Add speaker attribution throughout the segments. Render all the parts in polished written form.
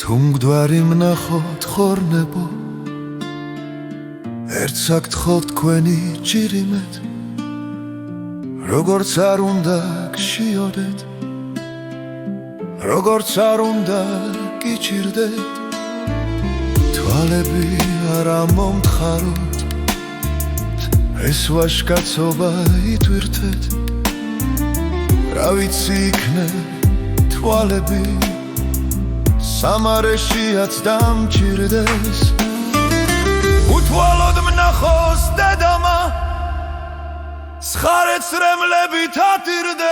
Speaker 1: თუმგვარი ვნახოთ ხორნებო ერთს აქ გთხოვთ თქვენი ჭირიმეთ როგორც არ უნდა გშიოდეთ როგორც არ უნდა გიჭირდეთ თვალები არ მომთხაროთ ეს ვაჟკაცობა იტვირთეთ რა ვიცი იქნებ თვალები სამარეშიაც დამჭირდეს უთვალოდ ვნახოს დედამა ცხარეცრემლებით ატირდეს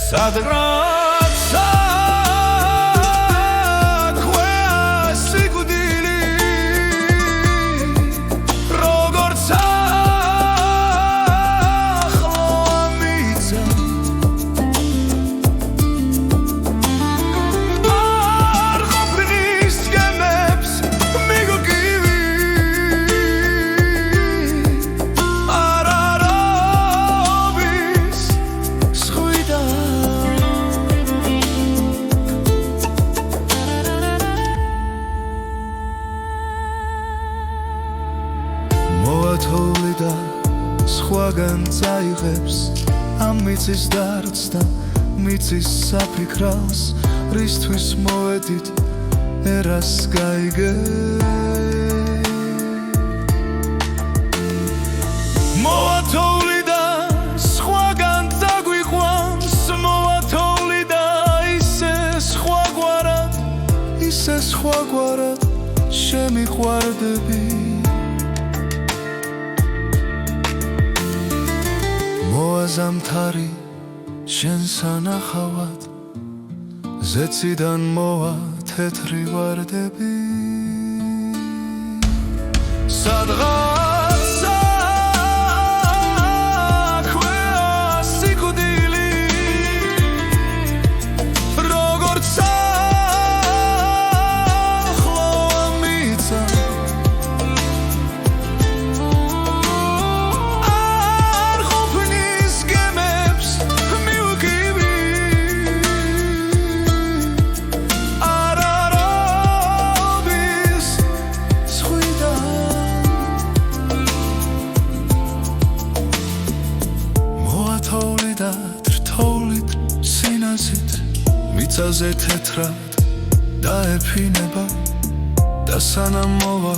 Speaker 1: სადღაც აქვეა სიკვდილი როგორც ახლო ამიცა არ ყოფნის გემებს მიგოგივი არ არის სხვიდა მოვათოვლი და სხვაგან წაიღებს ამ მიწის დარდს და მიწის საფიქრავს რისთვის მოვედით ერას გაიგე მოვათოვლი და სხვაგან დაგვიყვანს მოვათოვლი და ისე სხვაგვარად შემიყვარდები მოაზამთარი შენს ანახავად ზეციდან მოვა თეთრი ვარდები სადღაც აქვეა სიკვდილი როგორც ახლო ამიცა არ ყოფნის გემებს მივგივი არ არის სხვიდა მოვათოვლი და რთოვლით სინაზით მიწაზე თეთრად დაეფინება და სანამ მოვა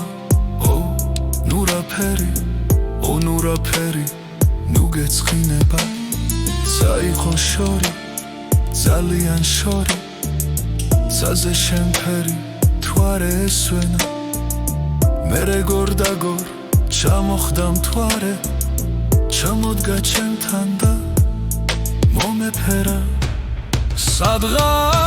Speaker 1: ნურაფერი ნუ გეცხინება საიყო შორი ძალიან შორი ცაზე შემფერი თუ არ ესვენა მე როგორ დაგორ ჩამოხდა მთვარე ჩამოდგა ჩემთან და მომეფერა სადღაც